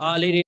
हाल ही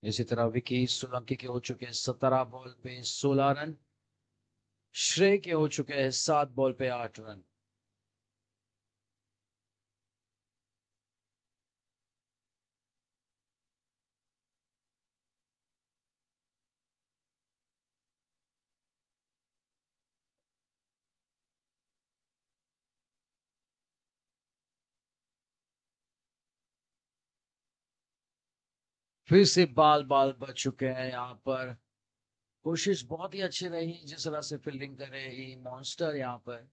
इसी तरह विकी सोलंकी के हो चुके हैं 17 बॉल पे 16 रन। श्रेय के हो चुके हैं 7 बॉल पे 8 रन। फिर से बाल बाल बच चुके हैं यहाँ पर। कोशिश बहुत ही अच्छी रही जिस तरह से फील्डिंग करे ये मॉन्स्टर यहाँ पर।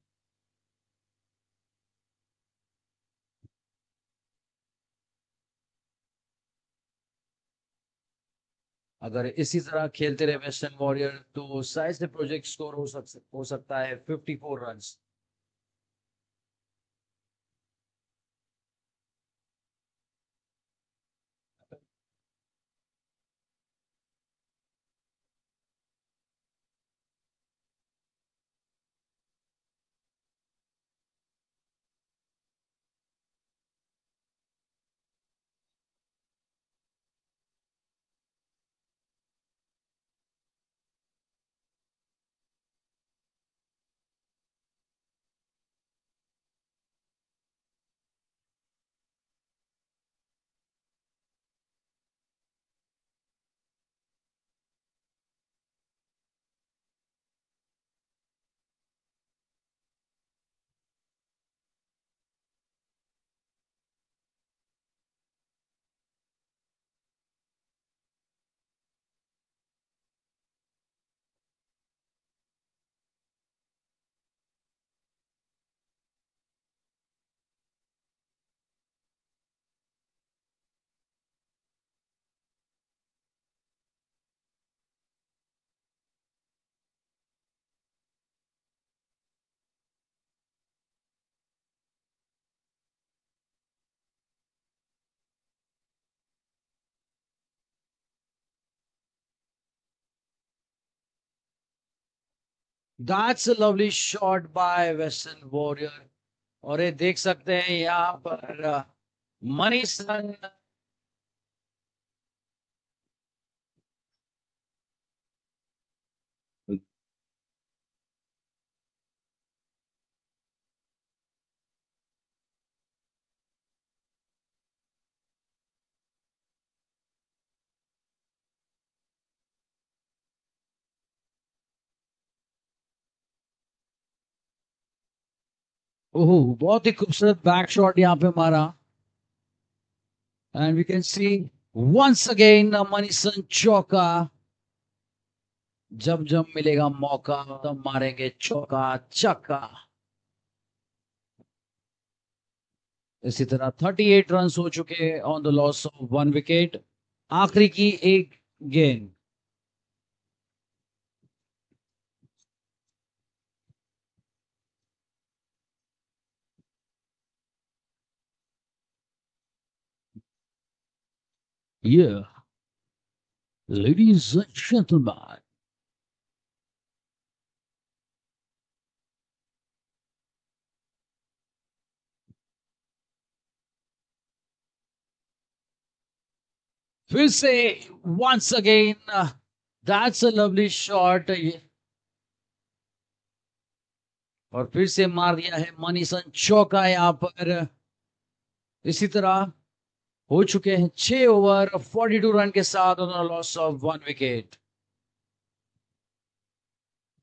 अगर इसी तरह खेलते रहे वेस्टर्न वॉरियर तो शायद से प्रोजेक्ट स्कोर हो सकता है 54 run. That's a lovely shot bye western warrior. और ये देख सकते हैं यहाँ पर मनीषन। ओह, बहुत ही खूबसूरत बैक शॉट यहाँ पे मारा। And we can see once again Manishan चौका। जब जब मिलेगा मौका तब मारेंगे चौका छक्का। इसी तरह 38 रन हो चुके on the loss of 1 wicket. आखिरी की एक गेंद। Yeah, ladies and gentlemen, फिर से once again, that's a lovely shot। और फिर से मार दिया है मनीषन चौका यहाँ पर। इसी तरह हो चुके हैं 6 ओवर 42 रन के साथ लॉस ऑफ 1 विकेट।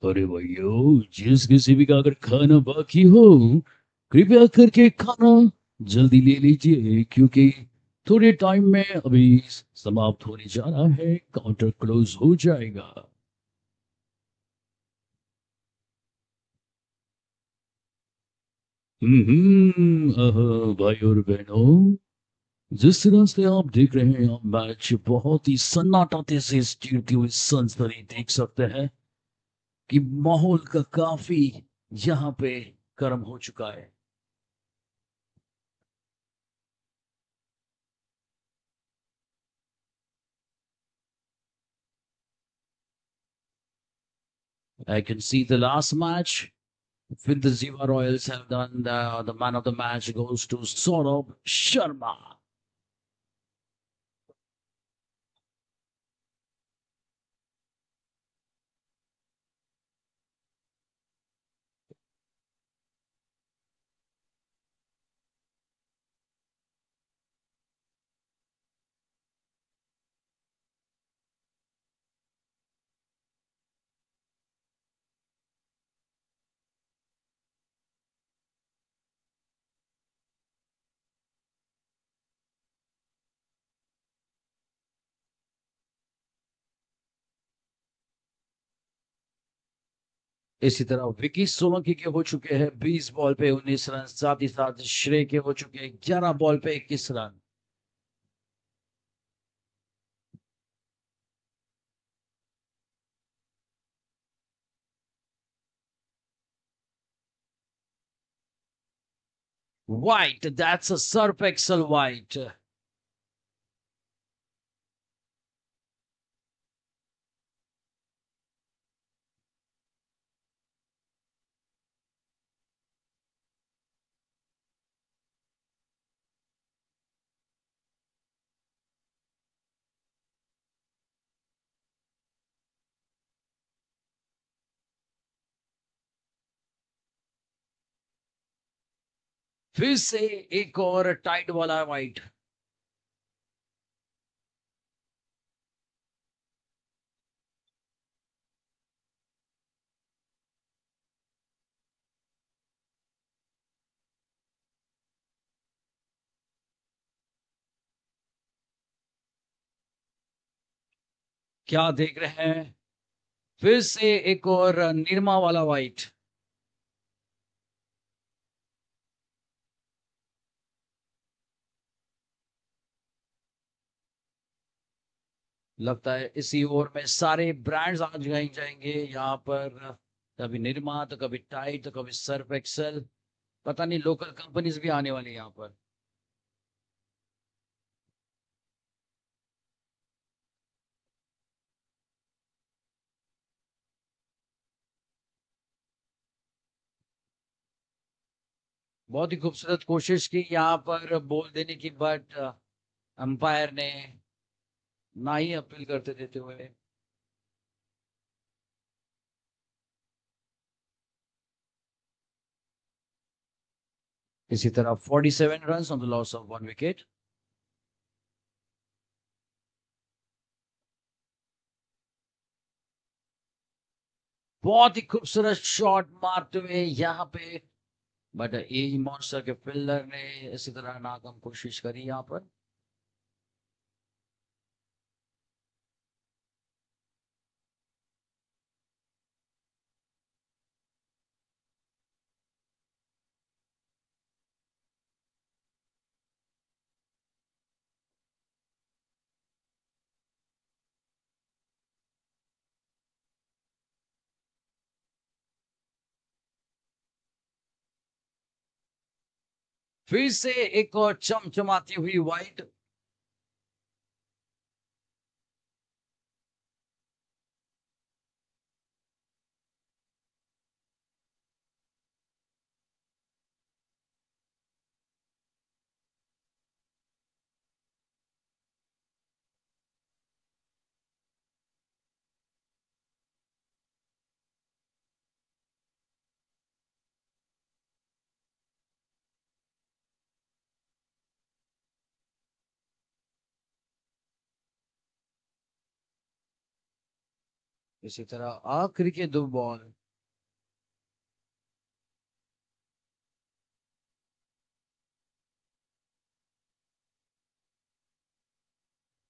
अरे भैया, जिस किसी भी का अगर खाना बाकी हो कृपया करके खाना जल्दी ले लीजिए, क्योंकि थोड़े टाइम में अभी समाप्त होने जा रहा है, काउंटर क्लोज हो जाएगा। भाई और बहनों, जिस तरह से आप देख रहे हैं आप मैच बहुत ही सन्नाटे से स्टीरती हुई सनसनी देख सकते हैं कि माहौल का काफी यहाँ पे गर्म हो चुका है। I can see the last match with the Ziva Royals have done the man of the match goes to Saurabh Sharma. इसी तरह विकी सोलंकी के हो चुके हैं 20 बॉल पे 19 रन, साथ ही साथ श्रेय के हो चुके हैं 11 बॉल पे 21 run. White, that's a Surf Excel white. फिर से एक और टाइट वाला वाइट। क्या देख रहे हैं? फिर से एक और निरमा वाला वाइट। लगता है इसी ओवर में सारे ब्रांड्स आज जाएंगे यहाँ पर। कभी निरमा, तो कभी टाइड, तो कभी सर्फ एक्सेल। पता नहीं लोकल कंपनीज भी आने वाली है यहाँ पर। बहुत ही खूबसूरत कोशिश की यहाँ पर बोल देने की, बट अंपायर ने ना ही अपील करते देते हुए। इसी तरह 47 run on the loss of one wicket. बहुत ही खूबसूरत शॉट मारते हुए यहाँ पे, बट एज मॉन्स्टर के फील्डर ने इसी तरह नाकाम कोशिश करी यहाँ पर। फिर से एक और चमचमाती हुई वाइट। इसी तरह आखिरी के दो ball.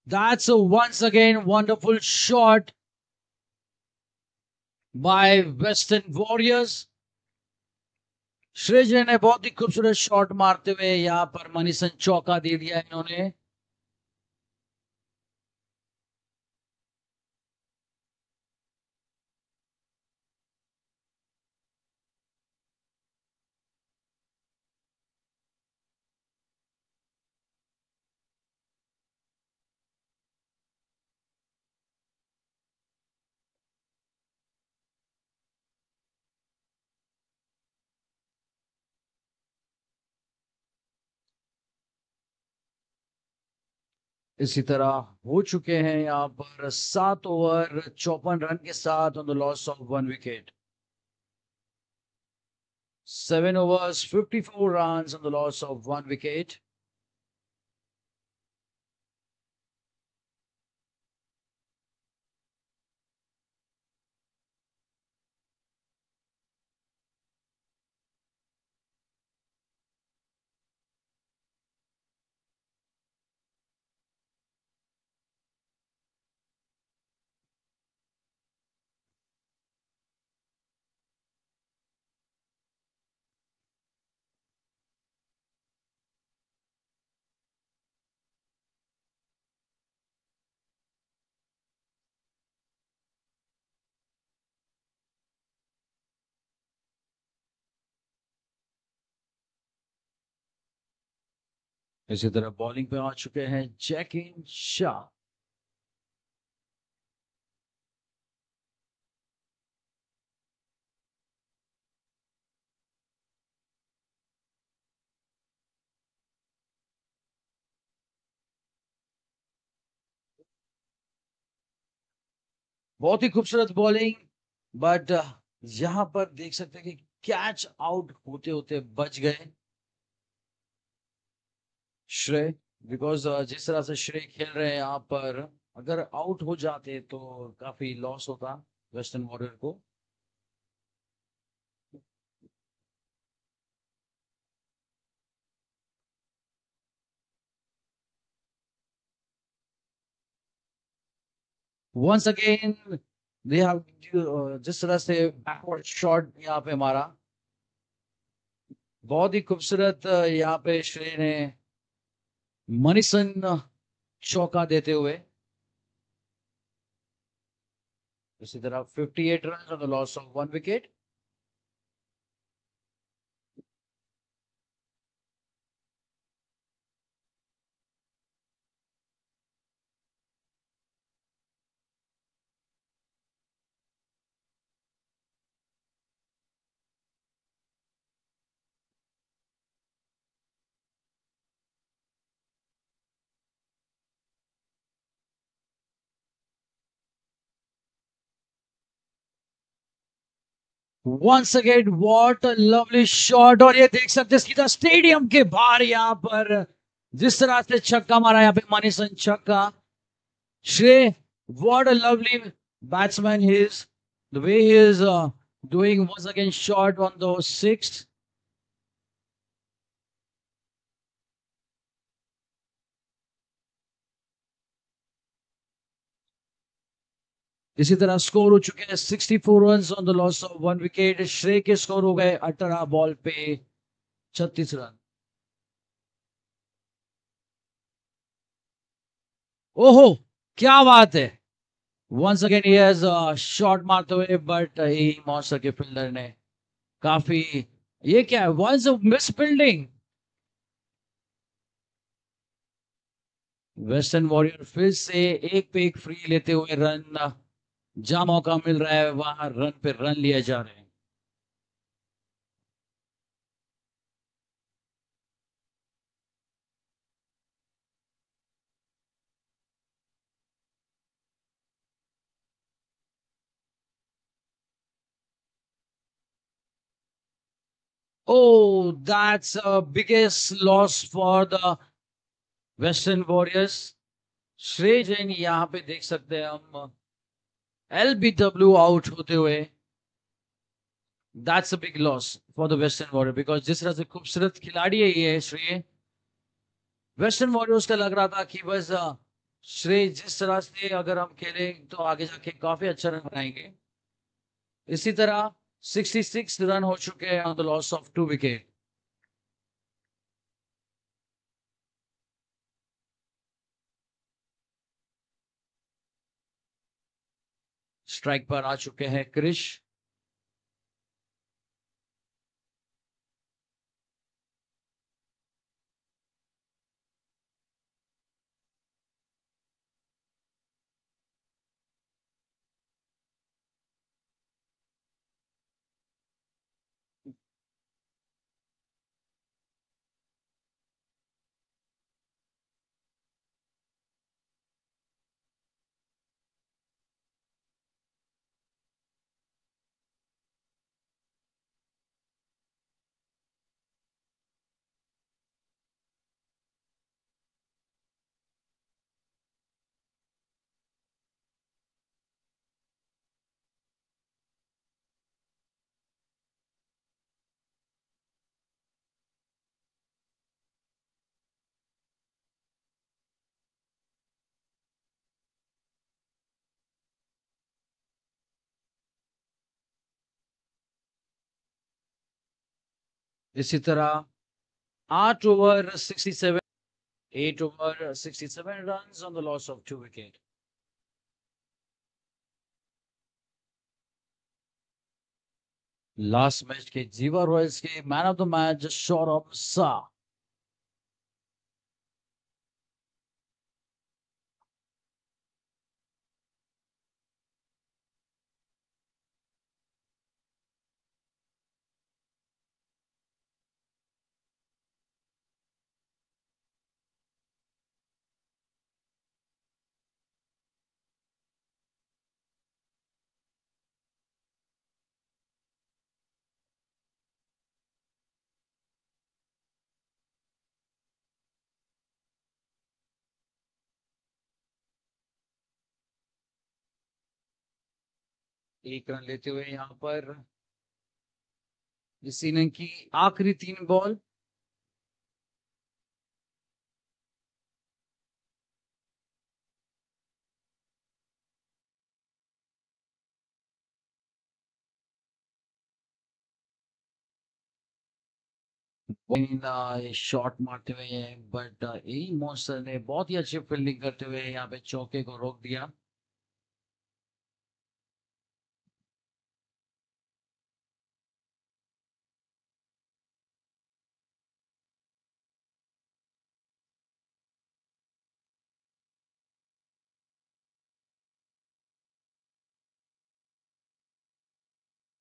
That's a once again wonderful shot by Western Warriors। श्रेजर ने बहुत ही खूबसूरत शॉट मारते हुए यहाँ पर मनीषन चौका दे दिया इन्होंने। इसी तरह हो चुके हैं यहाँ पर 7 ओवर 54 रन के साथ on the loss of one wicket. 7 overs 54 runs on the loss of one wicket। इसी तरह बॉलिंग पे आ चुके हैं जैकिन शाह। बहुत ही खूबसूरत बॉलिंग, बट यहां पर देख सकते हैं कि कैच आउट होते होते बच गए श्रेय। बिकॉज जिस तरह से श्रेय खेल रहे हैं यहाँ पर, अगर आउट हो जाते तो काफी लॉस होता वेस्टर्न वॉरियर को। वंस अगेन दे हैव, जिस तरह से बैकवर्ड शॉट यहाँ पे मारा, बहुत ही खूबसूरत यहाँ पे श्रेय ने मनीसन चौका देते हुए। इसी तरह 58 run on the loss of 1 wicket. Once again what a lovely shot, और ये देख सकते हैं सीधा स्टेडियम के बाहर यहाँ पर जिस तरह से छक्का मारा यहाँ पे मनीसन छक्का। श्रेय, what a lovely batsman he is, the way he is doing once again shot on the sixth. इसी तरह स्कोर हो चुके हैं 64 run on the loss of 1 wicket. श्रेय के स्कोर हो गए 18 बॉल पे 36 रन। ओहो, क्या बात है! Once again he has shot मारते हुए, बट ही मॉन्स्टर के फील्डर ने काफी, ये क्या है, once miss fielding. Western warrior फिर से एक पे एक फ्री लेते हुए रन, जहां मौका मिल रहा है वहां रन पे रन लिए जा रहे हैं। Oh, that's a biggest loss for the western warriors. श्रेय जैन यहाँ पे देख सकते हैं हम एलबीडब्ल्यू आउट होते हुए। That's a big loss for the western warrior, because जिस तरह से खूबसूरत खिलाड़ी है ये श्रेय, वेस्टर्न वॉरियर्स का लग रहा था कि बस श्रेय जिस तरह से अगर हम खेलें तो आगे जाके काफी अच्छा रन बनाएंगे। इसी तरह 66 रन हो चुके हैं on the loss of 2 wicket. Strike पर आ चुके हैं क्रिश। इसी तरह 8 over 67, 8 over 67 run on the loss of 2 wicket. Last match के जीवा रॉयल्स के man of the match Saurabh Shah. एक रन लेते हुए यहाँ पर इस इनिंग की आखिरी 3 बॉल। शॉट मारते हुए बट ए मॉन्स्टर ने बहुत ही अच्छी फील्डिंग करते हुए यहाँ पे चौके को रोक दिया।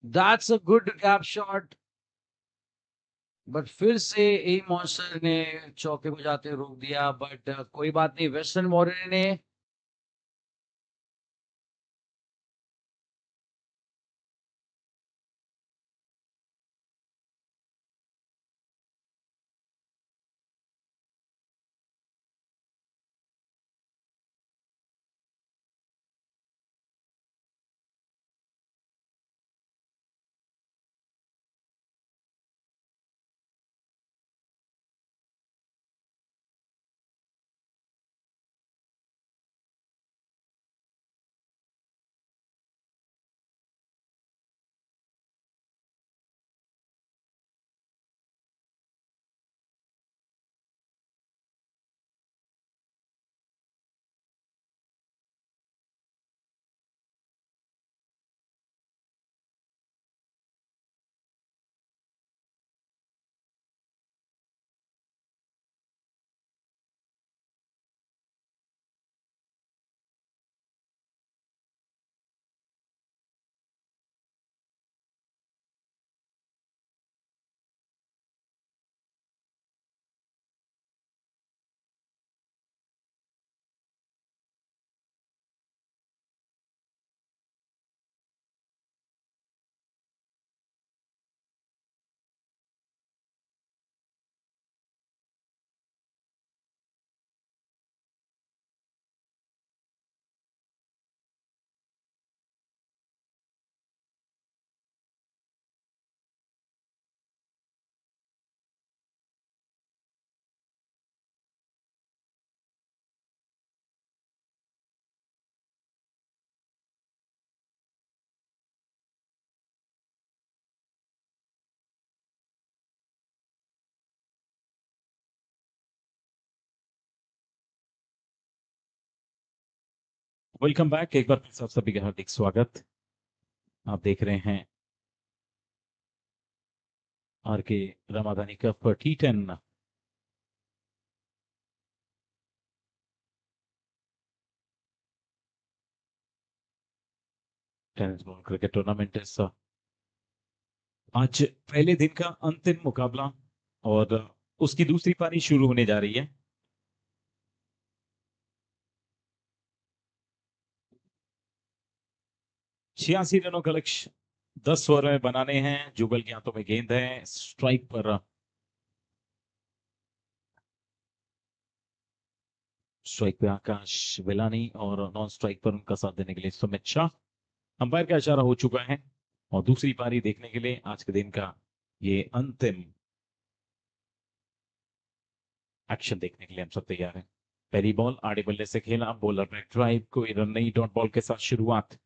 That's a good gap shot, but फिर से ए मॉन्स्टर ने चौके को जाते रोक दिया। बट कोई बात नहीं, वेस्टर्न वॉरियर ने वेलकम बैक। एक बार फिर से आप सभी का हार्दिक स्वागत। आप देख रहे हैं R K Madani cup T10 tennis ball cricket tournament. इस आज पहले दिन का अंतिम मुकाबला और उसकी दूसरी पारी शुरू होने जा रही है। छियासी रनों का लक्ष्य 10 ओवर में बनाने हैं। जुगल के हाथों में गेंद है। स्ट्राइक पर आकाश विलानी और नॉन स्ट्राइक पर उनका साथ देने के लिए सुमित शाह। अंपायर का इशारा हो चुका है और दूसरी पारी देखने के लिए आज के दिन का ये अंतिम एक्शन देखने के लिए हम सब तैयार हैं। पहली बॉल आड़े बल्ले से खेला, बॉलर बैक ड्राइव, कोई रन नहीं, डॉट बॉल के साथ शुरुआत।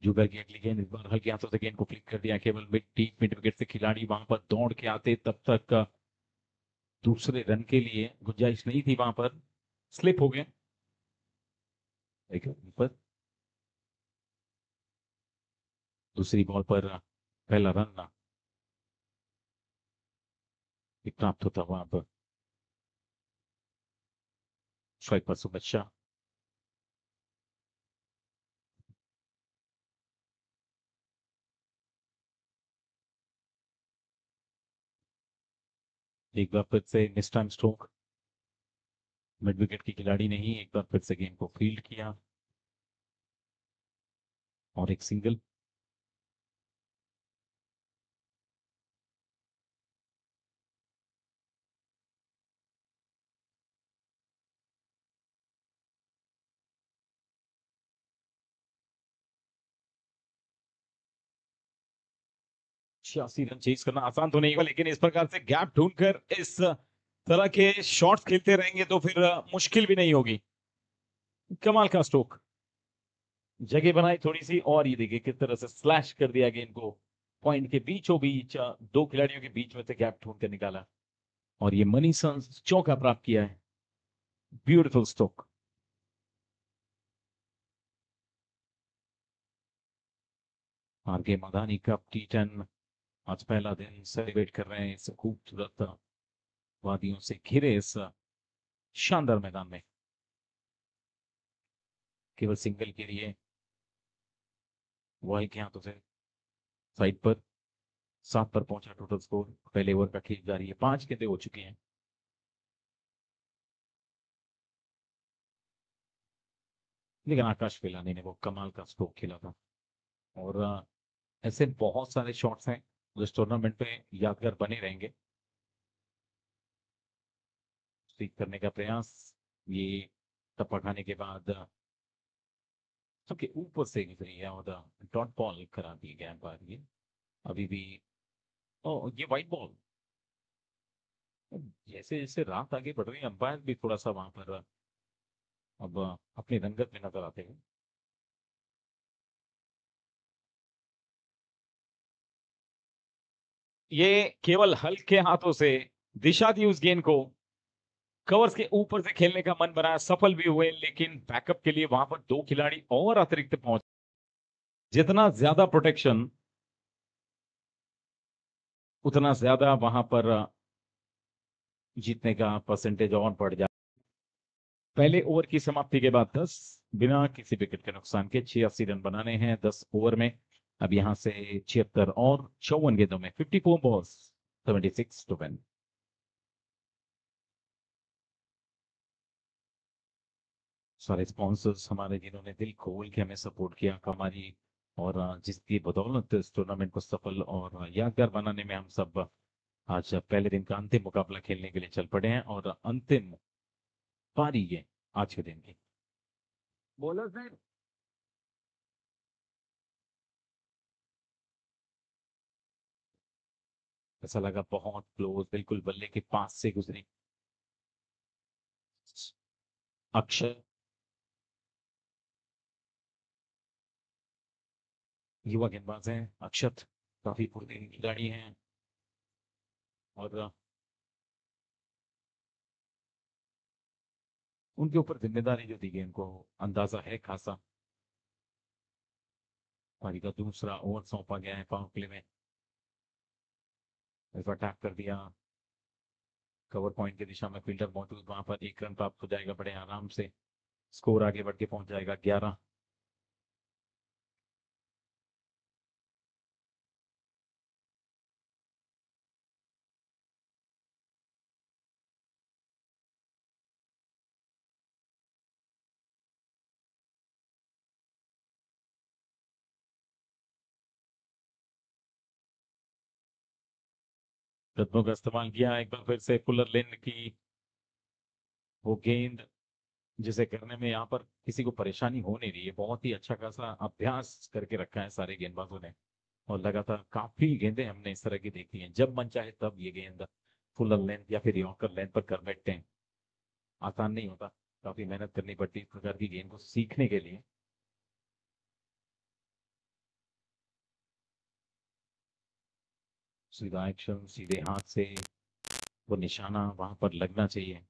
जुगर की अगली गेंद इस बार हल्के हाथों से गेंद को फ्लिक कर दिया। केवल मिड विकेट से खिलाड़ी वहां पर दौड़ के आते तब तक दूसरे रन के लिए गुंजाइश नहीं थी, वहां पर स्लिप हो गए। एक रन पर दूसरी बॉल पर पहला रन प्राप्त होता वहां पर। स्ट्राइक पर सुमित शाह। एक बार फिर से miss time stroke. Mid wicket की खिलाड़ी ने ही एक बार फिर से गेंद को फील्ड किया और एक सिंगल। 86 रन चेज करना आसान तो नहीं होगा, लेकिन इस प्रकार से गैप ढूंढकर इस तरह के शॉट्स खेलते रहेंगे तो फिर मुश्किल भी नहीं होगी। कमाल का स्ट्रोक, जगह बनाई थोड़ी सी, और ये देखिए किस तरह से स्लैश कर दिया गेंद को पॉइंट के बीचों बीच, दो खिलाड़ियों के बीच में से गैप ढूंढ कर निकाला और ये मनीषा चौका प्राप्त किया है। Beautiful stroke. आरके मदानी कप T10 आज पहला दिन सेलिब्रेट कर रहे हैं इस खूबसूरत वादियों से घिरे इस शानदार मैदान में। केवल सिंगल के लिए वॉयल के हाथों से साइड पर 7 पर पहुंचा टोटल स्कोर। पहले ओवर का खेल जारी है, 5 गेंदें हो चुकी हैं। लेकिन आकाश पिलानी ने वो कमाल का स्ट्रोक खेला था और ऐसे बहुत सारे शॉट्स हैं जो इस टूर्नामेंट में यादगार बने रहेंगे। स्वीप करने का प्रयास, ये टप्पा खाने के बाद सबके ऊपर से गुजरी है और डॉट बॉल करा दी गया बार ये अभी भी। ओ ये वाइट बॉल। जैसे जैसे रात आगे बढ़ रही है, अंपायर भी थोड़ा सा वहां पर अब अपनी रंगत में नजर आते हैं। ये केवल हल्के हाथों से दिशा दी उस गेंद को, कवर्स के ऊपर से खेलने का मन बनाया, सफल भी हुए, लेकिन बैकअप के लिए वहां पर 2 खिलाड़ी और अतिरिक्त पहुंच। जितना ज्यादा प्रोटेक्शन उतना ज्यादा वहां पर जीतने का परसेंटेज और बढ़ जाए। पहले ओवर की समाप्ति के बाद 10 बिना किसी विकेट के नुकसान के 86 रन बनाने हैं 10 ओवर में। अब यहां से 76 और 54 गेंदों में 54 बॉल्स 76 टू विन। सारे स्पॉन्सर्स हमारे जिन्होंने दिल खोल के हमें सपोर्ट किया हमारी, और जिसकी बदौलत इस टूर्नामेंट को सफल और यादगार बनाने में हम सब आज पहले दिन का अंतिम मुकाबला खेलने के लिए चल पड़े हैं और अंतिम पारी ये आज के दिन की। बॉलर ने ऐसा लगा बहुत क्लोज, बिल्कुल बल्ले के पास से गुजरी। अक्षर युवा गेंदबाज हैं, अक्षत काफी फुर्तीली खिलाड़ी हैं और उनके ऊपर जिम्मेदारी जो दी गई उनको अंदाजा है खासा। पारी का दूसरा ओवर सौंपा गया है पावर प्ले में। इस बार टैप कर दिया, कवर पॉइंट की दिशा में फील्डर मौजूद, वहां पर 1 रन प्राप्त हो जाएगा बड़े आराम से। स्कोर आगे बढ़ के पहुंच जाएगा 11। कदमों का इस्तेमाल किया एक बार फिर से फुलर लेन की वो गेंद, जिसे करने में यहाँ पर किसी को परेशानी हो नहीं रही है। बहुत ही अच्छा खासा अभ्यास करके रखा है सारे गेंदबाजों ने और लगातार काफी गेंदें हमने इस तरह की देखी हैं। जब मन चाहे तब ये गेंद फुलर लेंथ या फिर यॉर्कर लेंथ पर कर बैठते हैं। आसान नहीं होता, काफी मेहनत करनी पड़ती है इस प्रकार की गेंद को सीखने के लिए। सीधा एक्शन, सीधे हाथ से वो निशाना वहां पर लगना चाहिए।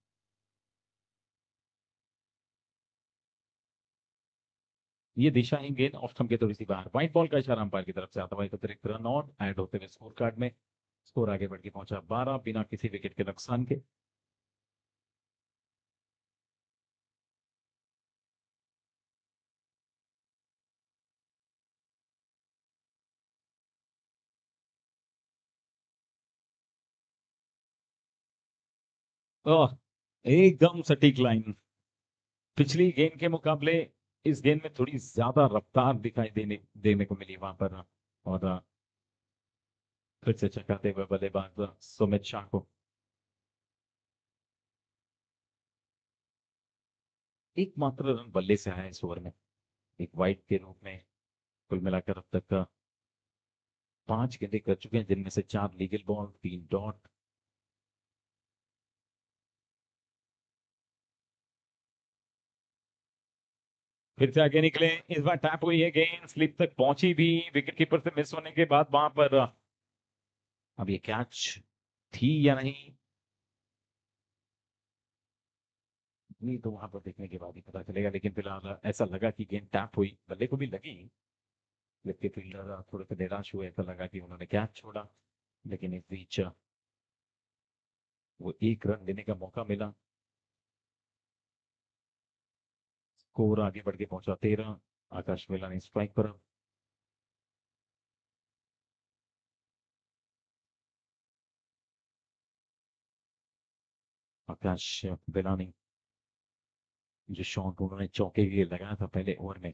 ये दिशाहीन गेंद ऑफ स्टंप के थोड़ी सी बाहर, व्हाइट बॉल का इशारा अंपायर की तरफ से आता हुआ एक अतिरिक्त रन और ऐड होते हुए स्कोर कार्ड में। स्कोर आगे बढ़ के पहुंचा 12 बिना किसी विकेट के नुकसान के। ओह, एकदम सटीक लाइन। पिछली गेंद के मुकाबले इस गेंद में थोड़ी ज्यादा रफ्तार दिखाई देने को मिली वहां पर और फिर से चकाते हुए बल्लेबाज सुमित शाह को। एकमात्र रन बल्ले से आया इस ओवर में, एक वाइड के रूप में। कुल मिलाकर अब तक 5 गेंदें कर चुके हैं, जिनमें से 4 लीगल बॉल, 3 डॉट। फिर से आगे निकले, इस बार टैप हुई है गेंद, स्लिप तक पहुंची भी, विकेट कीपर से मिस होने के बाद वहां पर अब ये कैच थी या नहीं, नहीं तो वहां पर देखने के बाद ही पता चलेगा। लेकिन फिलहाल ऐसा लगा कि गेंद टैप हुई, बल्ले को भी लगी, जबकि फील्डर थोड़े से निराश हुए, ऐसा लगा कि उन्होंने कैच छोड़ा। लेकिन इस बीच वो 1 रन लेने का मौका मिला। स्कोर आगे बढ़ के पहुंचा 13। आकाश मिलानी स्ट्राइक पर अब। आकाश बिलानी, जो शॉट उन्होंने चौके के लिए लगाया था पहले ओवर में,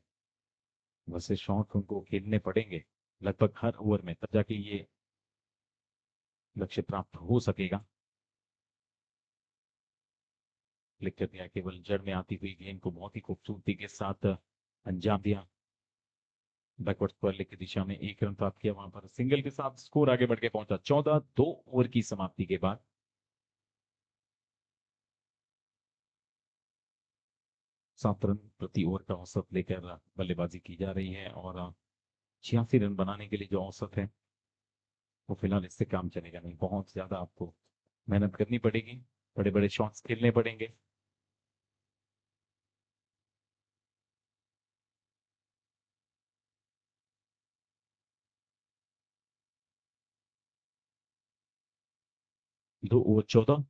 वैसे शॉट उनको खेलने पड़ेंगे लगभग हर ओवर में, तब जाके ये लक्ष्य प्राप्त हो सकेगा। क्लिक कर दिया, केवल जड़ में आती हुई गेंद को बहुत ही खूबसूरती के साथ अंजाम दिया। बैकवर्ड स्क्वायर लेग की दिशा में 1 रन प्राप्त किया, वहां पर सिंगल के साथ स्कोर आगे बढ़ के पहुंचा 14। 2 ओवर की समाप्ति के बाद 7 रन प्रति ओवर का औसत लेकर बल्लेबाजी की जा रही है, और 86 रन बनाने के लिए जो औसत है वो फिलहाल इससे काम चलेगा नहीं। बहुत ज्यादा आपको मेहनत करनी पड़ेगी, बड़े बड़े शॉट्स खेलने पड़ेंगे। दो ओवर 14।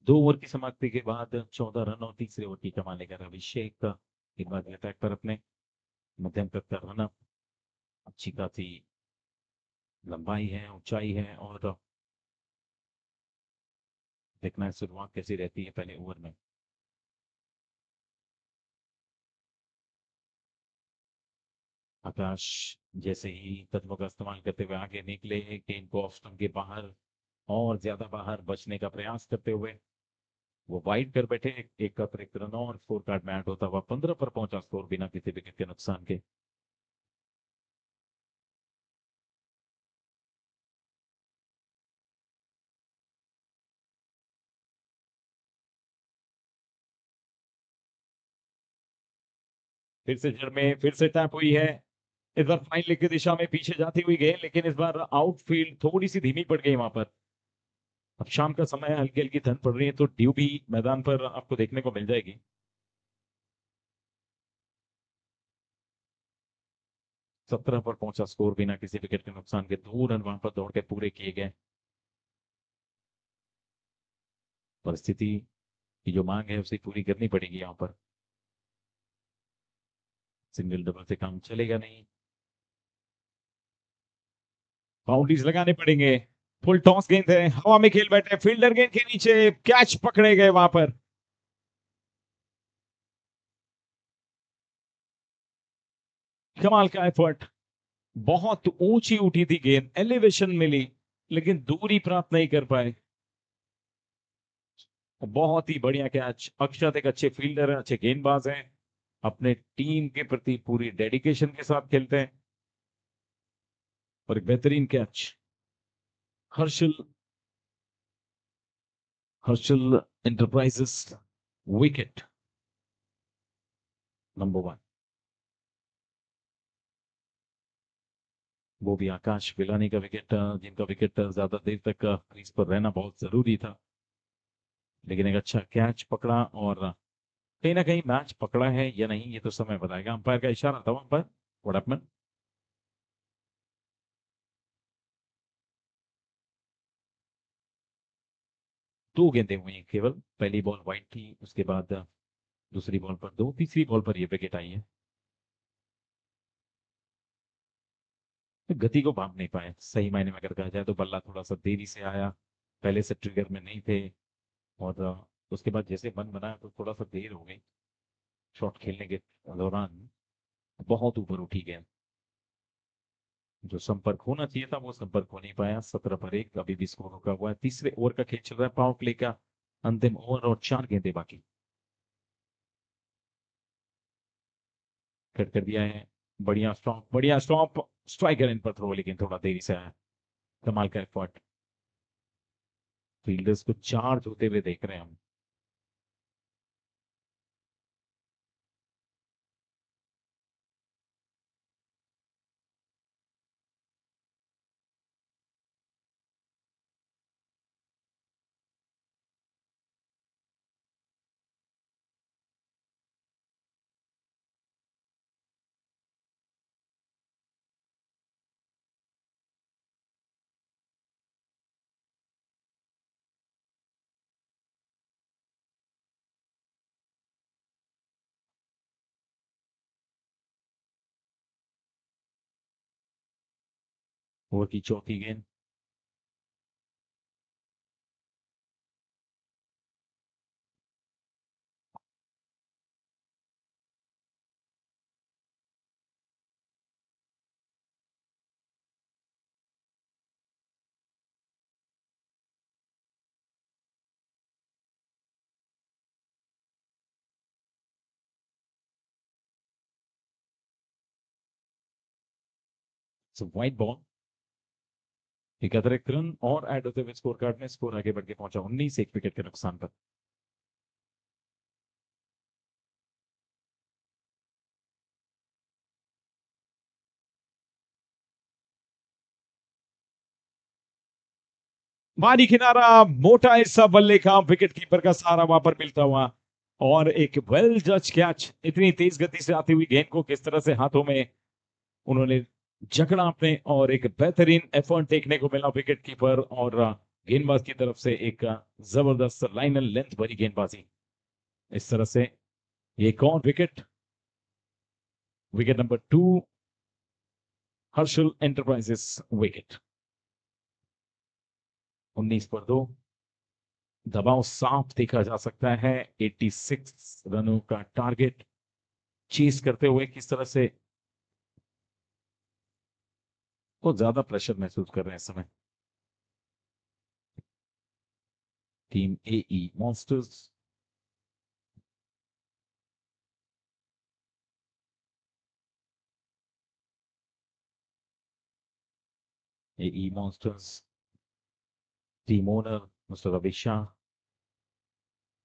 दो ओवर की समाप्ति के बाद 14 रन और तीसरे ओवर की कमान लेकर अभिषेक एक बार अटैक पर अपने मध्यम कद का रन, अच्छी खासी लंबाई है, ऊंचाई है, और देखना है शुरुआत कैसी रहती है पहले ओवर में। आकाश जैसे ही तत्वों का इस्तेमाल करते हुए आगे निकले, गेंद को ऑफ स्टंप के बाहर और ज्यादा बाहर बचने का प्रयास करते हुए वो वाइड कर बैठे। एक अतिरिक्त रन और स्कोर कार्ड में ऐड होता हुआ 15 पर पहुंचा स्कोर, बिना किसी विकेट के नुकसान के। फिर से जड़ में फिर से टैप हुई है, इस बार फाइन लेग की दिशा में पीछे जाती हुई गेंद, लेकिन इस बार आउटफील्ड थोड़ी सी धीमी पड़ गई वहां पर। अब शाम का समय है, हल्की हल्की ठंड पड़ रही है, तो ड्यू भी मैदान पर आपको देखने को मिल जाएगी। 17 पर पहुंचा स्कोर, बिना किसी विकेट के नुकसान के 2 रन वहां पर दौड़ के पूरे किए गए। परिस्थिति की जो मांग है उसे पूरी करनी पड़ेगी यहाँ पर, सिंगल डबल से काम चलेगा नहीं, बाउंड्रीज लगाने पड़ेंगे। फुल टॉस गेंद है, हवा में खेल बैठे, फील्डर गेंद के नीचे, कैच पकड़े गए वहां पर। कमाल का एफर्ट, बहुत ऊंची उठी थी गेंद, एलिवेशन मिली, लेकिन दूरी प्राप्त नहीं कर पाए। बहुत ही बढ़िया कैच। अक्षत एक अच्छे फील्डर हैं, अच्छे गेंदबाज हैं, अपने टीम के प्रति पूरी डेडिकेशन के साथ खेलते हैं, और एक बेहतरीन catch. Harshal Harshal enterprises wicket number 1। वो भी आकाश विलानी का विकेट, जिनका विकेट ज्यादा देर तक क्रीज पर रहना बहुत जरूरी था, लेकिन एक अच्छा कैच पकड़ा, और कहीं ना कहीं मैच पकड़ा है या नहीं ये तो समय बताएगा। अंपायर का इशारा था वहां पर, व्हाट। 2 गेंदें हुई केवल। पहली बॉल वाइड थी, उसके बाद दूसरी बॉल पर 2, तीसरी बॉल पर ये विकेट आई है। गति को भाप नहीं पाए सही मायने में अगर कहा जाए तो। बल्ला थोड़ा सा देरी से आया, पहले से ट्रिगर में नहीं थे, और उसके बाद जैसे मन बनाया तो थोड़ा सा देर हो गई शॉट खेलने के दौरान। बहुत ऊपर उठी गेंद, जो संपर्क होना चाहिए था वो संपर्क हो नहीं पाया। 17 पर 1 अभी भी स्कोर रुका हुआ है। तीसरे ओवर का खेल चल रहा है, पावर प्ले का अंतिम ओवर और 4 गेंदें बाकी। कट कर दिया है, बढ़िया स्टॉप स्ट्राइकर इन पर थ्रो, लेकिन थोड़ा देरी से आया। कमाल का एफर्ट, फील्डर्स को चार्ज होते हुए देख रहे हैं हम। ओवर की चौथी गेंद, व्हाइट बॉल। एक अतिरिक्त रन और ऐड होते हुए स्कोर कार्ड में स्कोर आगे बढ़ के पहुंचा 19, 1 विकेट के नुकसान पर। बारी किनारा, मोटा हिस्सा बल्ले का, विकेट कीपर का सहारा वहां पर मिलता हुआ, और एक वेल जज कैच। इतनी तेज गति से आती हुई गेंद को किस तरह से हाथों में उन्होंने जकड़ा अपने, और एक बेहतरीन एफर्ट देखने को मिला विकेट कीपर और गेंदबाज की तरफ से। एक जबरदस्त लाइन एंड लेंथ भरी गेंदबाजी। इस तरह से एक और wicket, wicket number 2, Harshal enterprises wicket. 19 पर 2, दबाव साफ देखा जा सकता है। 86 रनों का टारगेट चेस करते हुए किस तरह से बहुत ज्यादा प्रेशर महसूस कर रहे हैं इस समय team AE Monsters. AE Monsters team owner mister Ravi Shah,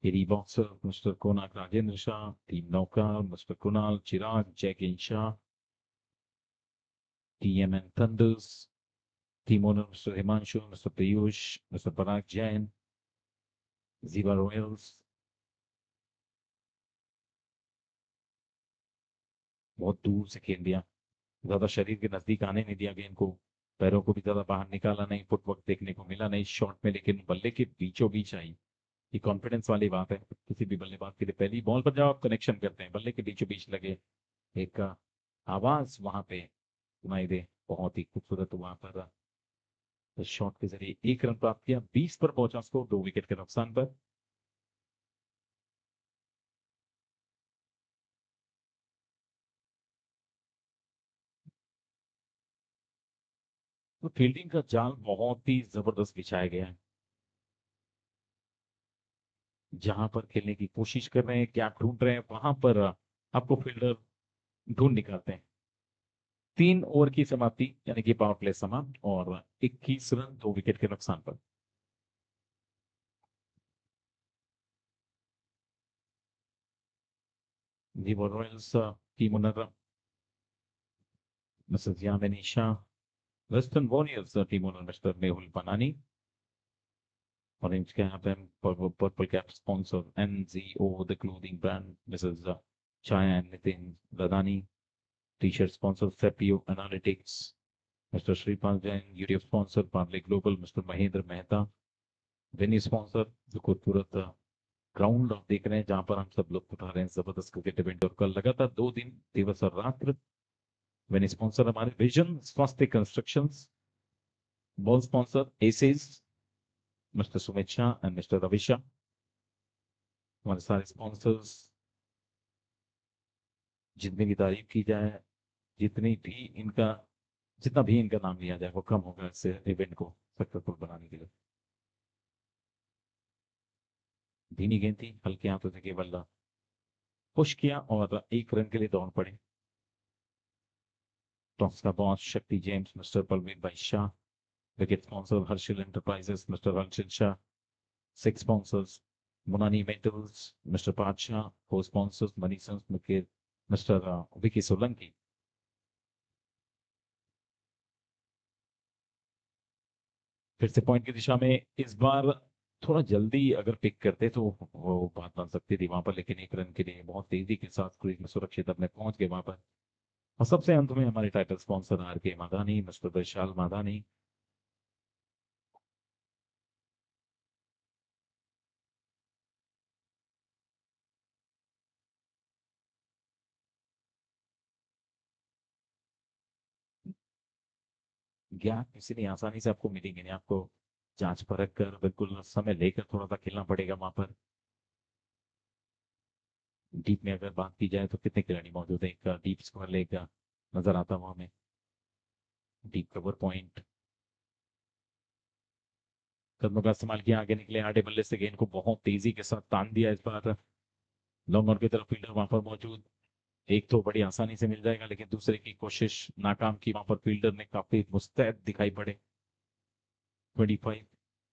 AE boxer mister Konak Rajendra Shah, team नौकर mister Kunal Chirag Jaikin Shah, TMN Thunders team owner mister Himanshu, mister Piyush, mister Parag Jain, Jeeva Royals. बहुत दूर से खेल दिया, ज्यादा शरीर के नजदीक आने नहीं दिया गेंद को, पैरों को भी ज्यादा बाहर निकाला नहीं, फुटवर्क देखने को मिला नहीं शॉट में, लेकिन बल्ले के बीचों बीच आई। ये कॉन्फिडेंस वाली बात है किसी भी बल्लेबाज के लिए। पहली बॉल पर जब आप कनेक्शन करते हैं, बल्ले के बीचों बीच लगे, एक आवाज वहां पे सुनाई दे, बहुत ही खूबसूरत वहां पर शॉट के जरिए 1 रन प्राप्त किया। 20 पर पहुंचा स्कोर 2 विकेट के नुकसान पर। तो फील्डिंग का जाल बहुत ही जबरदस्त बिछाया गया है। जहां पर खेलने की कोशिश कर रहे हैं, गैप ढूंढ रहे हैं, वहां पर आपको फील्डर ढूंढ निकालते हैं। 3 ओवर की समाप्ति यानी कि पावर प्ले समाप्त, और 21 रन 2 विकेट के नुकसान पर। Jivo Royals team owner Mrs Yamini Shah, Western Warriors team owner mister Mehul Panani, orange cap and purple cap sponsor NGO the clothing brand Mrs Chhaya and Nitin Ladani, T shirt sponsor Sapio analytics mister Shripal Jain, UDF sponsor Parle global mister Mahendra Mehta, venue sponsor जो खूबसूरत ground आप देख रहे हैं जहां पर हम सब लोग उठा रहे हैं जबरदस्त क्रिकेट इवेंट, और कल लगातार 2 दिन दिवस और रात्र। वेन्यू स्पॉन्सर हमारे Vision Swasthya constructions. Ball sponsor एसेस Mr Sumit Shah and Mr Ravi Shah. हमारे सारे स्पॉन्सर्स, जितनी भी तारीफ की जाए, जितनी भी इनका जितना भी इनका नाम लिया जाए वो कम होगा इस इवेंट को सक्सेसफुल बनाने के लिए। धीमी गेंद थी, हल्के हाथों से केवल पुश किया और 1 रन के लिए दौड़ पड़े। टॉस का बॉस शक्ति जेम्स मिस्टर बलवीर भाई Shah. Wicket sponsor Harshil enterprises mister Harshil Shah. 6 sponsors Munani metals mister Patshah. 4 sponsors Mani sons mister Vicky Solanki. फिर से पॉइंट की दिशा में इस बार थोड़ा जल्दी अगर पिक करते तो वो बात बन सकती थी वहां पर, लेकिन 1 रन के लिए बहुत तेजी के साथ क्रीज में सुरक्षित अपने पहुंच गए वहां पर। और सबसे अंत में हमारे टाइटल स्पॉन्सर आर के माधानी मिस्टर विशाल माधानी। गैप इसीलिए आसानी से आपको मिलेंगे नहीं, आपको जांच परख कर बिल्कुल समय लेकर थोड़ा सा खेलना पड़ेगा वहां पर। डीप में अगर बात की जाए तो कितने खिलाड़ी मौजूद है, एक डीप स्क्वायर लेग नजर आता हुआ हमें। डीप कवर पॉइंट, कदमों का इस्तेमाल किया, आगे निकले आड़े बल्ले से गेंद को बहुत तेजी के साथ तान दिया इस बार। लॉन्ग ऑन की तरफ फील्डर वहां पर मौजूद, एक तो बड़ी आसानी से मिल जाएगा लेकिन दूसरे की कोशिश नाकाम की, वहां पर फील्डर ने काफी मुस्तैद दिखाई पड़े। 25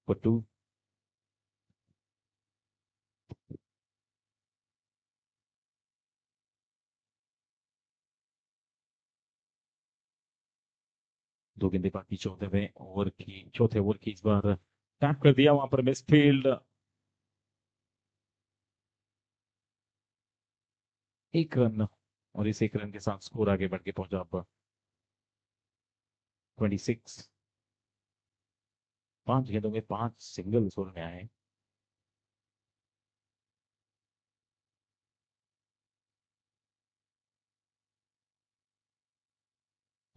for 2। दो गेंदे बाकी चौथे ओवर की इस बार टैप कर दिया वहां पर मिस फील्ड। 1 रन, और इस 1 रन के साथ स्कोर आगे बढ़ के पहुंचा अब 26। 5 गेंदों में 5 सिंगल स्कोर में आए।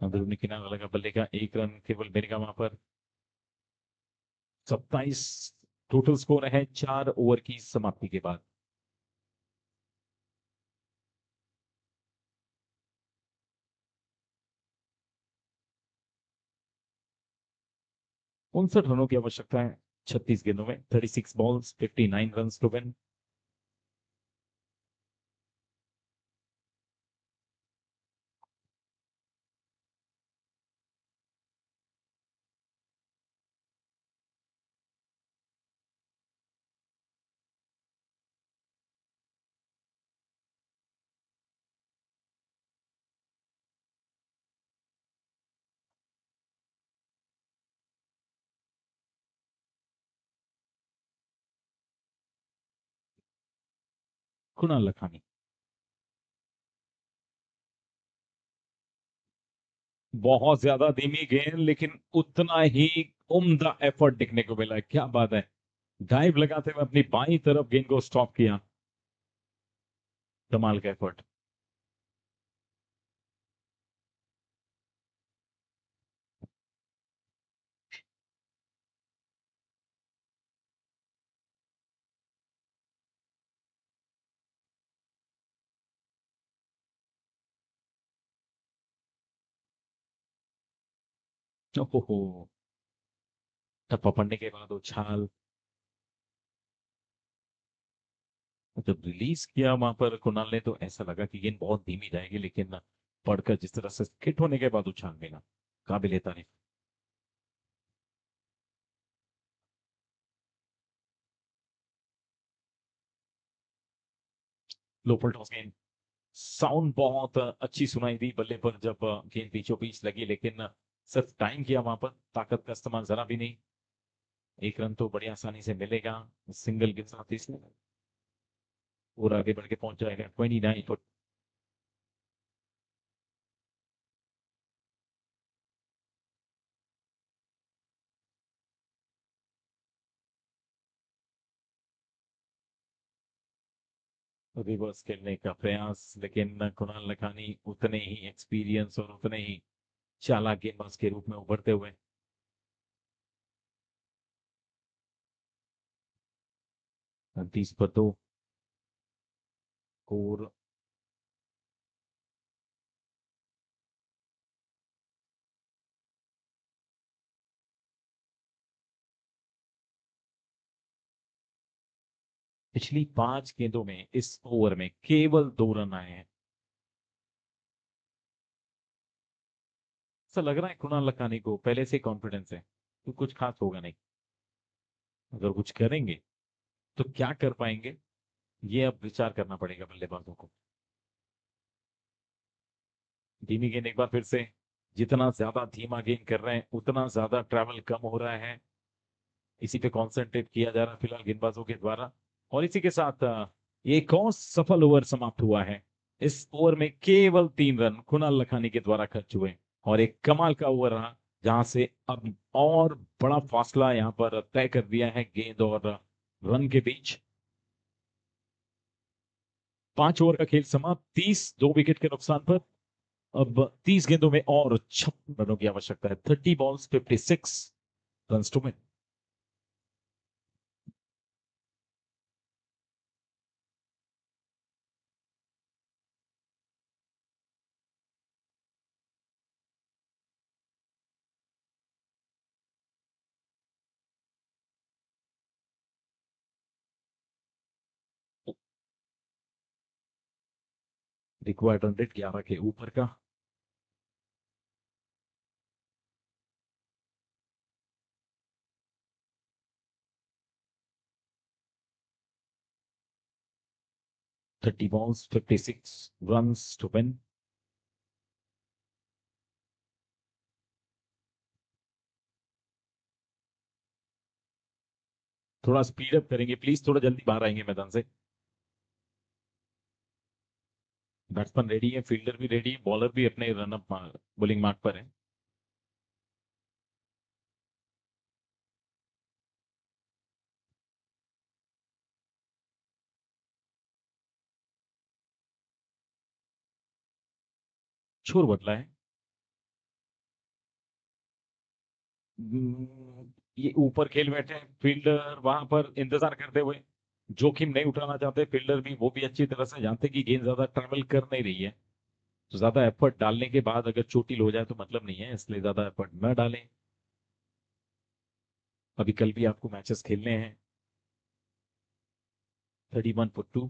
अंदरूनी किनारा लगा बल्ले का, 1 रन केवल मिलेगा वहां पर। 27 टोटल स्कोर है 4 ओवर की समाप्ति के बाद। 59 रनों की आवश्यकता है 36 गेंदों में, 36 balls 59 run to win. Kunal Lakhani, बहुत ज्यादा धीमी गेंद लेकिन उतना ही उम्दा एफर्ट दिखने को मिला है, क्या बात है। डाइव लगाते हुए अपनी बाईं तरफ गेंद को स्टॉप किया, कमाल का एफर्ट। ओहो, टप्पा पड़ने के बाद उछाल, जब रिलीज किया वहां पर कुणाल ने तो ऐसा लगा कि गेंद बहुत धीमी जाएगी, लेकिन पड़कर जिस तरह से हिट होने के बाद उछाल मिला, काबिल तारीफ। लोफर टॉस गेंद, साउंड बहुत अच्छी सुनाई दी बल्ले पर जब गेंद बीचों बीच लगी, लेकिन सिर्फ टाइम किया वहां पर, ताकत का इस्तेमाल जरा भी नहीं। 1 रन तो बड़ी आसानी से मिलेगा सिंगल के साथ इसमें, और आगे बढ़ के पहुंच जाएगा 29 फुट। रिवर्स खेलने का प्रयास, लेकिन कुणाल लखानी उतने ही एक्सपीरियंस और उतने ही चालाक गेंदबाज के रूप में उभरते हुए। 30 पर 2 और पिछली 5 गेंदों में इस ओवर में केवल 2 रन आए हैं। ऐसा लग रहा है कुणाल लखानी को पहले से कॉन्फिडेंस है तो कुछ खास होगा नहीं। अगर कुछ करेंगे तो क्या कर पाएंगे, ये अब विचार करना पड़ेगा बल्लेबाजों को। धीमी गेंद एक बार फिर से, जितना ज्यादा धीमा गेंद कर रहे हैं उतना ज्यादा ट्रैवल कम हो रहा है। इसी पे कंसंट्रेट किया जा रहा है फिलहाल गेंदबाजों के द्वारा। और इसी के साथ ये एक और सफल ओवर समाप्त हुआ है। इस ओवर में केवल 3 रन कुणाल लखानी के द्वारा खर्च हुए और एक कमाल का ओवर रहा, जहां से अब और बड़ा फासला यहां पर तय कर दिया है गेंद और रन के बीच। 5 ओवर का खेल समाप्त, 2 विकेट के नुकसान पर। अब 30 गेंदों में और 56 रनों की आवश्यकता है। 30 balls 56 run to win. Required run rate 11 के ऊपर का। Thirty balls 56 run to win. थोड़ा स्पीड अप करेंगे प्लीज, थोड़ा जल्दी बाहर आएंगे मैदान से। बैट्समैन रेडी है, फील्डर भी रेडी है, बॉलर भी अपने रन अप बॉलिंग मार्क पर है। छोर बदला है। ये ऊपर खेल बैठे हैं फील्डर, वहां पर इंतजार करते हुए, जोखिम नहीं उठाना चाहते फील्डर भी। वो भी अच्छी तरह से जानते कि गेंद ज्यादा ट्रेवल कर नहीं रही है, तो ज्यादा एफर्ट डालने के बाद अगर चोटिल हो जाए तो मतलब नहीं है, इसलिए ज्यादा एफर्ट न डालें। अभी कल भी आपको मैचेस खेलने हैं। 31 for 2।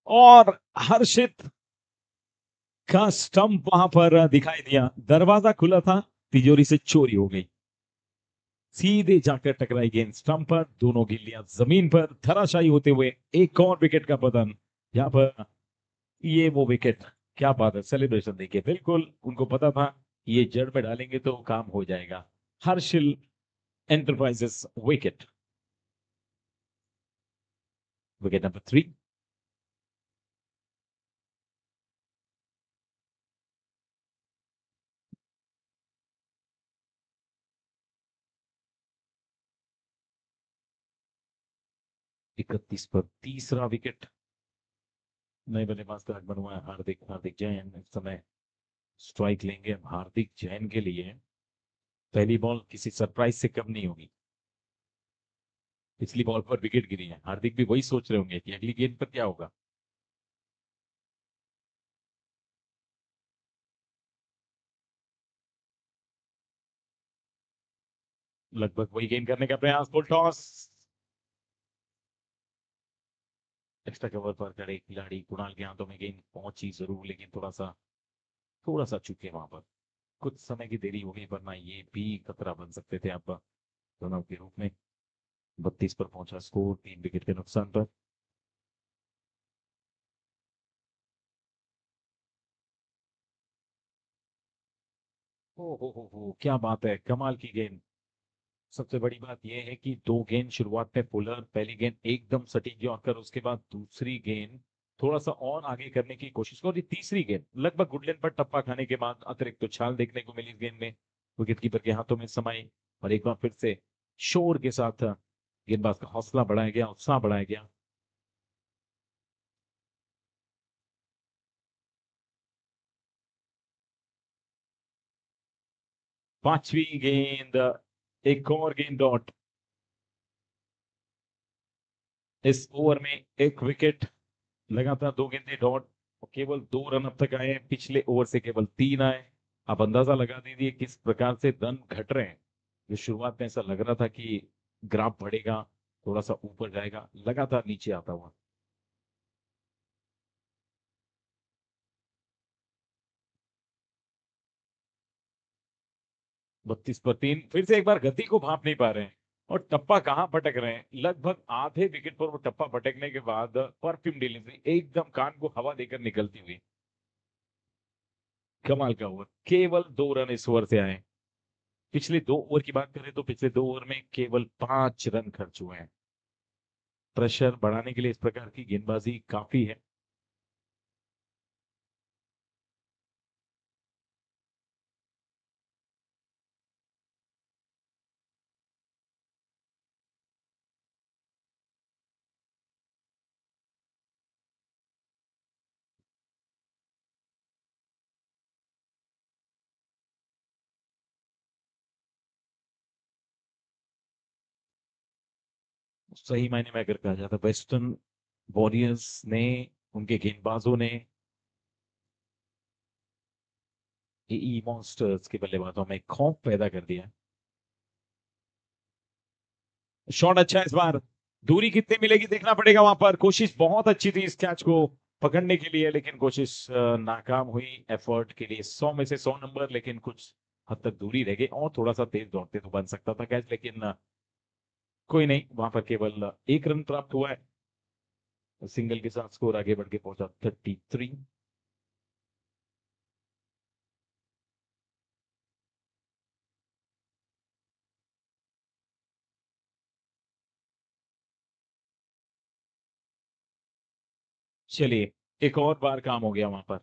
और हर्षित का स्टंप वहां पर दिखाई दिया, दरवाजा खुला था, तिजोरी से चोरी हो गई। सीधे जाकर टकराई गेंद स्टंप पर, दोनों गिल्लियां जमीन पर धराशायी होते हुए एक और विकेट का पतन। यहाँ पर ये वो विकेट, क्या बात है, सेलिब्रेशन देखिए, बिल्कुल उनको पता था ये जड़ में डालेंगे तो काम हो जाएगा। Harshil enterprises wicket, wicket number 3। इकतीस पर तीसरा विकेट। नए बल्लेबाज का आगमन हुआ है, हार्दिक हार्दिक जैन इस समय स्ट्राइक लेंगे। अब हार्दिक जैन के लिए पहली बॉल किसी सरप्राइज से कम नहीं होगी। पिछली बॉल पर विकेट गिरी है, हार्दिक भी वही सोच रहे होंगे कि अगली गेंद पर क्या होगा। लगभग वही गेंद करने का प्रयास, फुल टॉस। एक्स्ट्रा कवर पर खड़े खिलाड़ी कुणाल के हाथों में गेंद पहुंची जरूर, लेकिन थोड़ा सा चूके वहां पर। कुछ समय की देरी हो गई, वरना ये भी खतरा बन सकते थे आप दोनों के रूप में। 32 पर पहुंचा स्कोर, 3 विकेट के नुकसान पर। हो, क्या बात है, कमाल की गेंद। सबसे बड़ी बात यह है कि 2 गेंद शुरुआत में पुलर, पहली गेंद एकदम सटीक जो आकर, उसके बाद दूसरी गेंद थोड़ा सा और आगे करने की कोशिश की, और ये तीसरी गेंद लगभग गुडलैंड पर टप्पा खाने के बाद अतिरिक्त उछाल देखने को मिली इस गेंद में। विकेटकीपर के हाथों में समाई और एक बार फिर से शोर के साथ गेंदबाज का हौसला बढ़ाया गया, उत्साह बढ़ाया गया। पांचवी गेंद, एक और गेंद डॉट। इस ओवर में एक विकेट, लगातार 2 गेंदें डॉट और केवल 2 रन अब तक आए हैं। पिछले ओवर से केवल 3 आए। आप अंदाजा लगा दीजिए किस प्रकार से रन घट रहे हैं। जो शुरुआत में ऐसा लग रहा था कि ग्राफ बढ़ेगा, थोड़ा सा ऊपर जाएगा, लगातार नीचे आता हुआ। बत्तीस पर 3, फिर से एक बार गति को भाप नहीं पा रहे हैं और टप्पा कहां पटक रहे हैं। लगभग आधे विकेट पर वो टप्पा पटकने के बाद परफ्यूम डिलीवरी एकदम कान को हवा देकर निकलती हुई। कमाल का ओवर, केवल 2 रन इस ओवर से आए। पिछले 2 ओवर की बात करें तो पिछले 2 ओवर में केवल 5 रन खर्च हुए हैं। प्रेशर बढ़ाने के लिए इस प्रकार की गेंदबाजी काफी है। सही मायने में अगर कहा जाता, वेस्टर्न वॉरियर्स ने, उनके गेंदबाजों ने एई मॉन्स्टर्स के बल्लेबाजों में खौफ पैदा कर दिया। शॉट अच्छा है इस बार, दूरी कितनी मिलेगी देखना पड़ेगा। वहां पर कोशिश बहुत अच्छी थी इस कैच को पकड़ने के लिए, लेकिन कोशिश नाकाम हुई। एफर्ट के लिए 100 में से 100 नंबर, लेकिन कुछ हद तक दूरी रह गई और थोड़ा सा तेज दौड़ते तो बन सकता था कैच, लेकिन कोई नहीं। वहां पर केवल 1 रन प्राप्त हुआ है। सिंगल के साथ स्कोर आगे बढ़ के पहुंचा 33। चलिए, एक और बार काम हो गया वहां पर।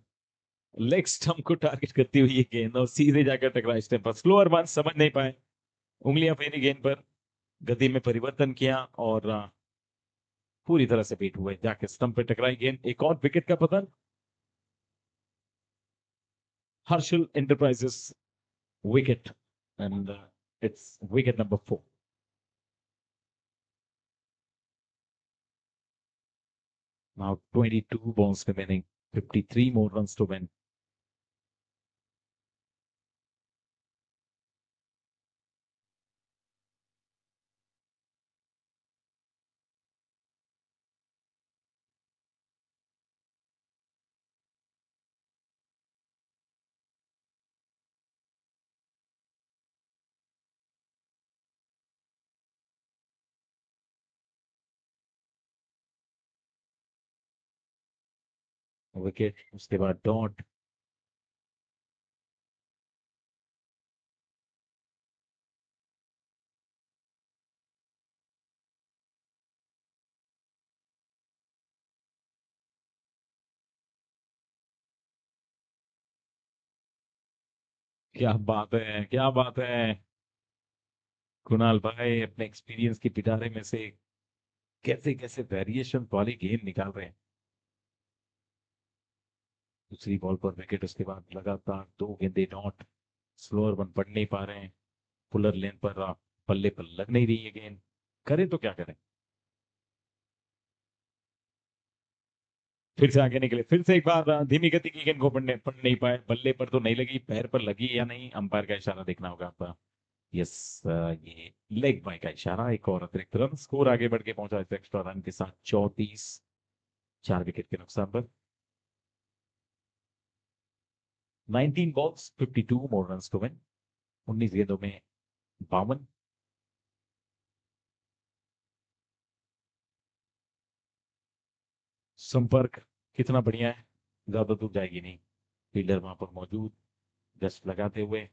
लेग स्टंप को टारगेट करती हुई ये गेंद और सीधे जाकर टकरा स्टंप पर। स्लोअर वन समझ नहीं पाए, उंगलियां फेरी गेंद पर, गति में परिवर्तन किया और पूरी तरह से बीट हुए, जाके स्टंप पे टकराई गेंद। एक और विकेट का पतन। Harshal enterprises wicket and it's wicket number 4। Now 22 balls remaining, 53 more runs to win. Wicket, उसके बाद डॉट। क्या बात है, क्या बात है। कुणाल भाई अपने एक्सपीरियंस के पिटारे में से कैसे कैसे वेरिएशन वाली गेंद निकाल रहे हैं। दूसरी बॉल पर विकेट, उसके बाद लगातार 2 गेंदें डॉट। स्लोअर वन पढ़ नहीं पा रहे हैं। पुलर लेन पर पल्ले पर लग नहीं रही है गेंद, करें तो क्या करें। फिर से आगे निकले, फिर से एक बार धीमी गति की गेंद को पढ़ नहीं पाए। बल्ले पर तो नहीं लगी, पैर पर लगी या नहीं, अंपायर का इशारा देखना होगा आपका। यस, ये लेग बाय का इशारा। एक और अतिरिक्त रन, स्कोर आगे बढ़ के पहुंचा इस एक्स्ट्रा रन के साथ 34, 4 विकेट के नुकसान पर। 19 balls 52 more runs to win। 19 गेंदों में 52। संपर्क कितना बढ़िया है, ज्यादा दूर जाएगी नहीं। फील्डर वहां पर मौजूद, गश्त लगाते हुए,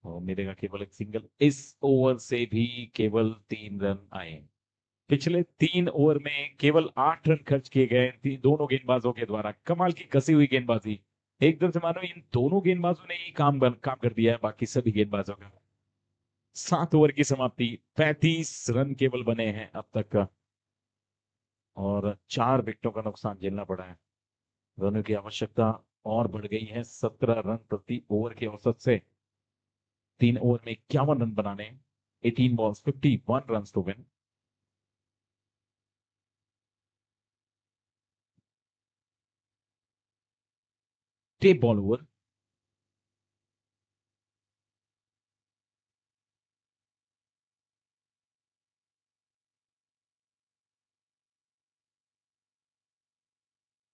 और मिलेगा केवल एक सिंगल। इस ओवर से भी केवल 3 रन आए। पिछले 3 ओवर में केवल 8 रन खर्च किए गए दोनों गेंदबाजों के द्वारा। कमाल की कसी हुई गेंदबाजी। एकदम से मानो इन दोनों गेंदबाजों ने ही काम कर दिया है बाकी सभी गेंदबाजों का। 7 ओवर की समाप्ति, 35 रन केवल बने हैं अब तक का और 4 विकेटों का नुकसान झेलना पड़ा है। रनों की आवश्यकता और बढ़ गई है 17 रन प्रति ओवर के औसत से। 3 ओवर में 51 रन बनाने, 18 balls 51 run to win. Tape ball over,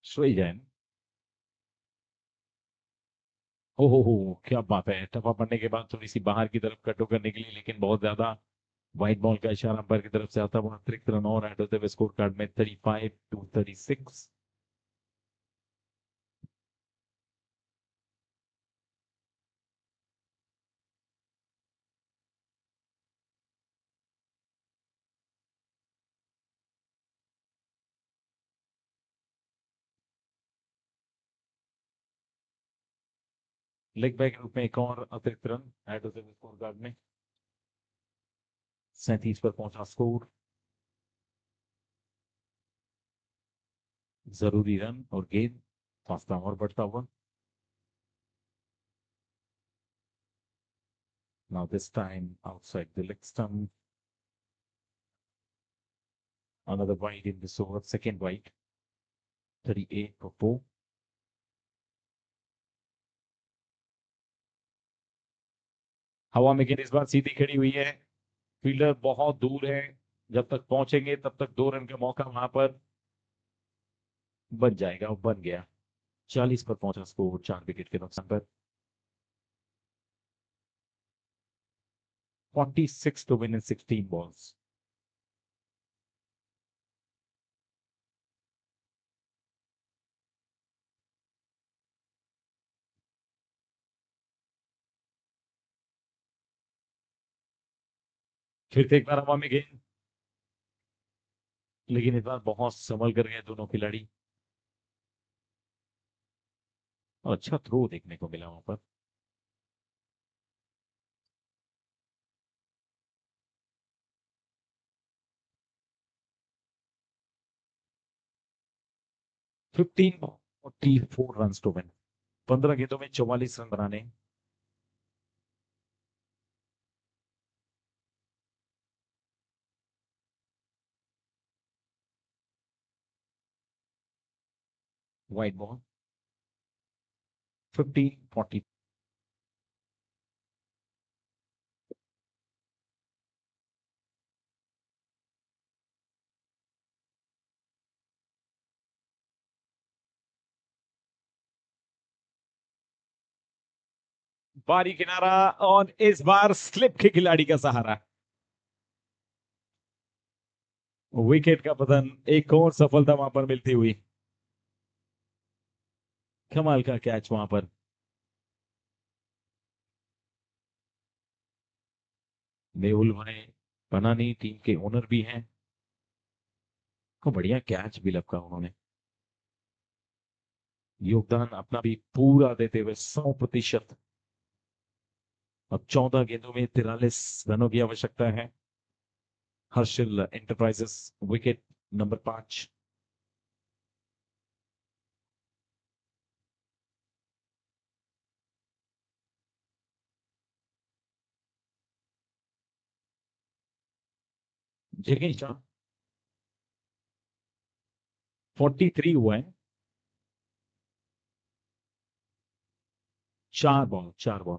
Shrey Jain. हो क्या बात है, टप्पा पड़ने के बाद थोड़ी सी बाहर की तरफ कटो करने के लिए, लेकिन बहुत ज्यादा व्हाइट बॉल का इशारा अंपायर की तरफ से आता हुआ अतिरिक्त रन और ऐड होते हुए स्कोर कार्ड में 35-36। लेग बैक के रूप में एक और अतिरिक्त रन ऐड होते हुए स्कोर कार्ड में। 37 पर पहुंचा स्कोर। जरूरी रन और गेंद, फासला और बढ़ता हुआ। Now this time outside the leg stump. Another wide in this over, second wide. 38 for 4. हवा में गेंद इस बार सीधी खड़ी हुई है, फील्डर बहुत दूर है, जब तक पहुंचेंगे तब तक 2 रन का मौका वहां पर बन जाएगा और बन गया। 40 पर पहुंचा स्कोर 4 विकेट के नुकसान पर। 46 to win in 16 balls. फिर से एक बार हवा में गेंद, लेकिन इस बार बहुत संभल कर गए दोनों खिलाड़ी और अच्छा थ्रो देखने को मिला वहां पर। Fifteen 44 run to win. 15 गेंदों में 44 रन बनाने। Wide ball 15-40। बारी किनारा और इस बार स्लिप के खिलाड़ी का सहारा, विकेट का पतन, एक और सफलता वहां पर मिलती हुई। कमाल का कैच वहां पर। मेहुल भाई बनानी टीम के ओनर भी हैं, को बढ़िया कैच भी लपका उन्होंने। योगदान अपना भी पूरा देते हुए 100%। अब 14 गेंदों में 43 रनों की आवश्यकता है। Harshil enterprises wicket number 5। जगह 43 हुआ है। 4 बॉल।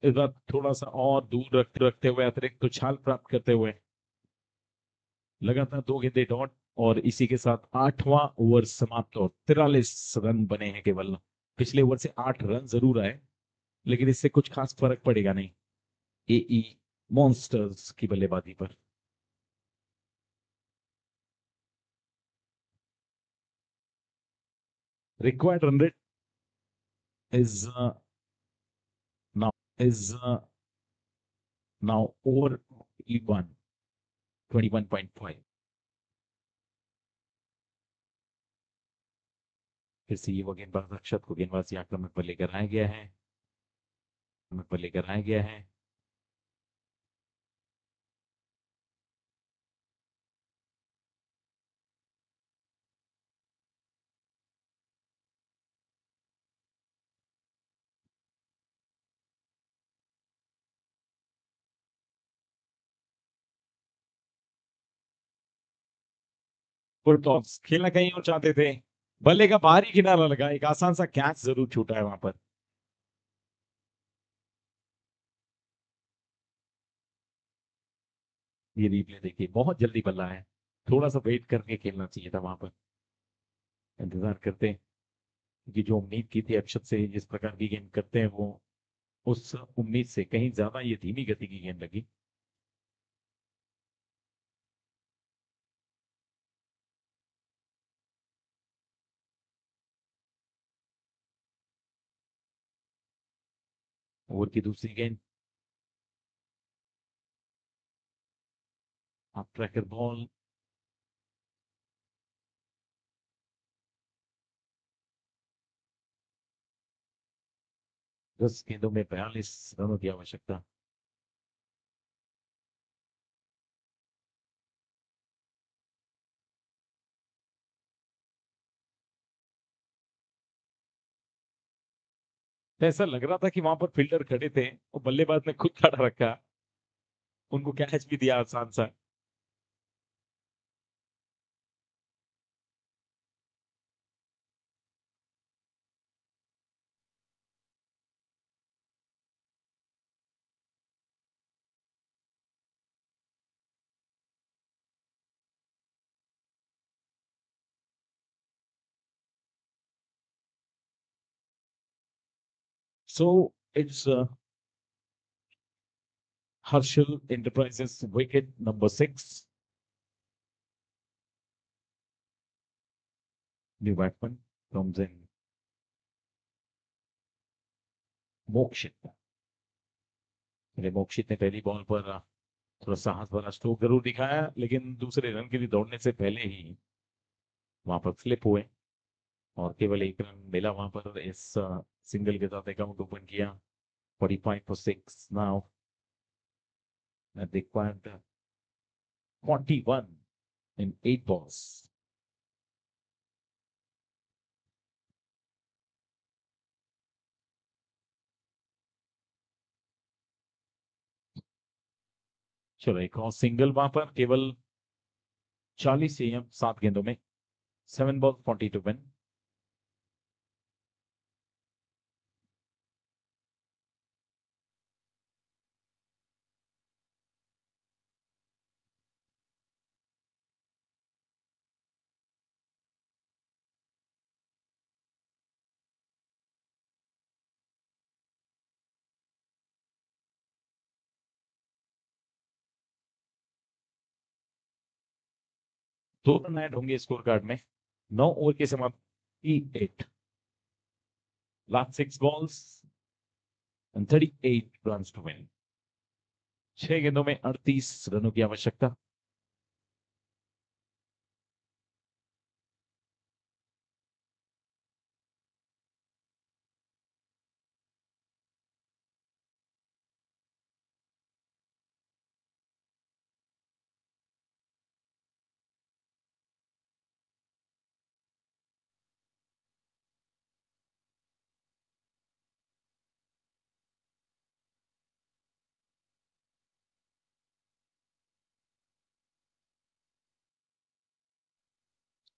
इस बार थोड़ा सा और दूर रखते हुए अतिरिक्त उछाल प्राप्त करते हुए लगातार 2 गेंदे डॉट और इसी के साथ 8वां ओवर समाप्त और 43 रन बने हैं केवल। पिछले ओवर से 8 रन जरूर आए, लेकिन इससे कुछ खास फर्क पड़ेगा नहीं एई मॉन्स्टर्स की बल्लेबाजी पर। Required run rate is now is now over 21, 21.5. फिर से युवा गेंदबाज अक्षत को गेंदबाजी आक्रमण पर लेकर आया गया है, फुल टॉस खेलना कहीं और चाहते थे, बल्ले का बाहरी किनारा लगा, एक आसान सा कैच जरूर छूटा है वहां पर। ये रिप्ले देखिए, बहुत जल्दी बल्ला है, थोड़ा सा वेट करके खेलना चाहिए था वहां पर, इंतजार करते, क्योंकि जो उम्मीद की थी अक्षत से जिस प्रकार की गेंद करते हैं वो उस उम्मीद से कहीं ज्यादा ये धीमी गति की गेंद लगी। ओवर की दूसरी गेंद, आप ट्रैकर बॉल, 10 गेंदों में 42 रनों की आवश्यकता। तो ऐसा लग रहा था कि वहां पर फील्डर खड़े थे, वो बल्लेबाज ने खुद खड़ा रखा, उनको कैच भी दिया आसान सा। So it's Harshal Enterprises wicket number 6. New batsman comes in, Mokshit. Mokshit ने पहली बॉल पर थोड़ा साहस भरा स्ट्रोक जरूर दिखाया, लेकिन दूसरे रन के लिए दौड़ने से पहले ही वहां पर स्लिप हुए और केवल एक रन मिला वहां पर। इस सिंगल के साथ अकाउंट ओपन किया। 45 for 6 now, and they required 41 in 8 balls. चलो एक और सिंगल वहां पर, केवल 40 चाहिए 7 गेंदों में। 7 balls 40 to win. दो रन ऐड होंगे स्कोर कार्ड में। 9 ओवर के समाप्ति 8, last 6 balls and 38 runs to win. 6 गेंदों में 38 रनों की आवश्यकता।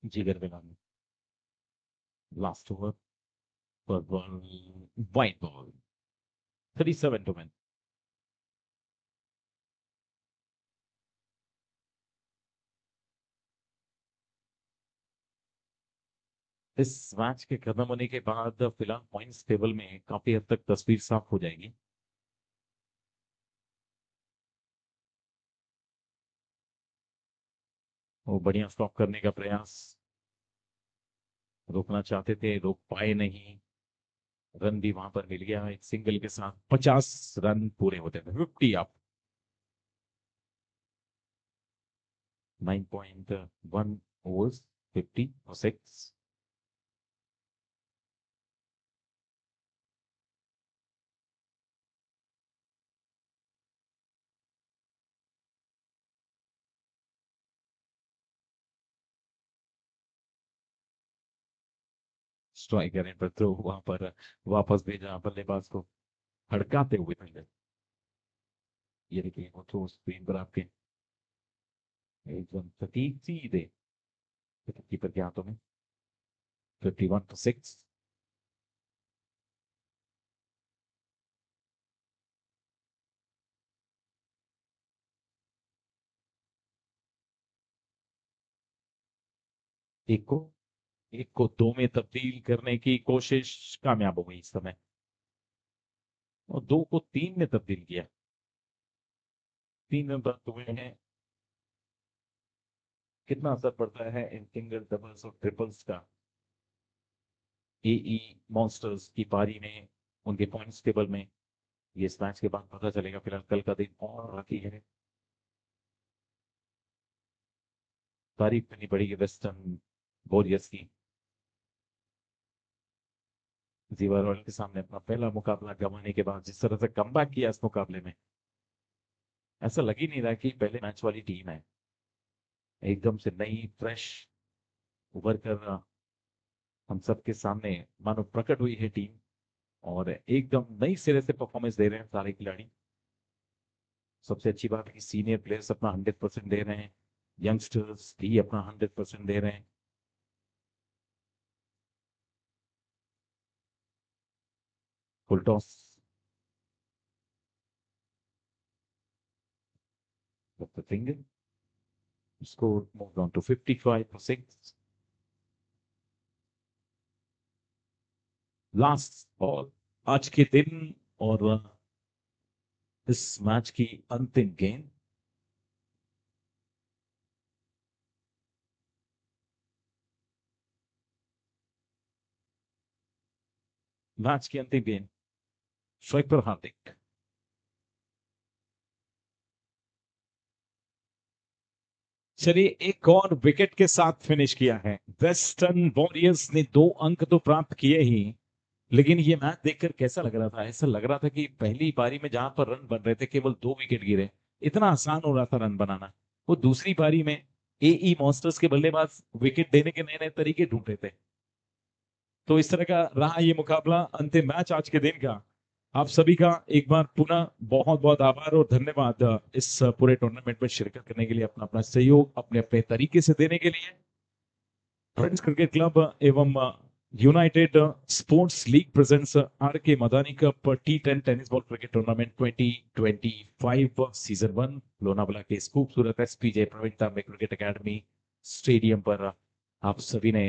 जिगर बिलानी, लास्ट ओवर पर ball, wide ball, 37 to win. इस मैच के खत्म होने के बाद फिलहाल पॉइंट्स टेबल में काफी हद तक तस्वीर साफ हो जाएगी। वो बढ़िया स्टॉप करने का प्रयास, रोकना चाहते थे, रोक पाए नहीं। रन भी वहां पर मिल गया एक सिंगल के साथ। 50 रन पूरे होते थे, 50 up. 9.1 overs, 50 for 6. Strike and पर थ्रो वहां पर वापस भेजा बल्लेबाज को हड़काते हुए फील्डर। ये देखिए वो थ्रो स्क्रीन पर आपके एकदम सटीक सीधे कीपर के हाथों में। 51-6। एक को दो में तब्दील करने की कोशिश कामयाब हो गई इस समय और दो को तीन में तब्दील किया। 3 रन प्राप्त हुए हैं। कितना असर पड़ता है इन सिंगल डबल्स और ट्रिपल्स का एई मॉन्स्टर्स की पारी में, उनके पॉइंट्स टेबल में, ये इस मैच के बाद पता चलेगा। फिलहाल कल का दिन और बाकी है। तारीफ करनी पड़ेगी वेस्टर्न वॉरियर्स की। जीवा रॉयल के सामने अपना पहला मुकाबला गंवाने के बाद जिस तरह से कमबैक किया इस मुकाबले में, ऐसा लग ही नहीं रहा कि पहले मैच वाली टीम है। एकदम से नई फ्रेश उभर कर हम सबके सामने मानो प्रकट हुई है टीम और एकदम नई सिरे से परफॉर्मेंस दे रहे हैं सारे खिलाड़ी। सबसे अच्छी बात है कि सीनियर प्लेयर्स अपना 100% दे रहे हैं, यंगस्टर्स भी अपना 100% दे रहे हैं। Full toss the finger. Score moved on to 55-6. Last ball आज के दिन और इस मैच की अंतिम गेंद। मैच की अंतिम गेंद स्ट्राइक पर हार्दिक। चलिए एक और विकेट के साथ फिनिश किया है। वेस्टर्न वॉरियर्स ने 2 अंक तो प्राप्त किए ही, लेकिन ये मैच देखकर कैसा लग रहा था? ऐसा लग रहा था कि पहली पारी में जहां पर रन बन रहे थे केवल 2 विकेट गिरे, इतना आसान हो रहा था रन बनाना। वो दूसरी पारी में एई मॉन्स्टर्स के बल्लेबाज विकेट देने के नए नए तरीके ढूंढ रहे थे। तो इस तरह का रहा ये मुकाबला, अंतिम मैच आज के दिन का। आप सभी का एक बार पुनः बहुत बहुत आभार और धन्यवाद इस पूरे टूर्नामेंट में शिरकत करने के लिए, अपना अपना सहयोग अपने अपने तरीके से देने के लिए। फ्रेंड्स क्रिकेट क्लब एवं United Sports League presents R K. Madani cup T10 tennis ball cricket tournament 2025 season 1 Lonavala के इस खूबसूरत एसपीजे प्रवीण तांबे क्रिकेट एकेडमी स्टेडियम पर आप सभी ने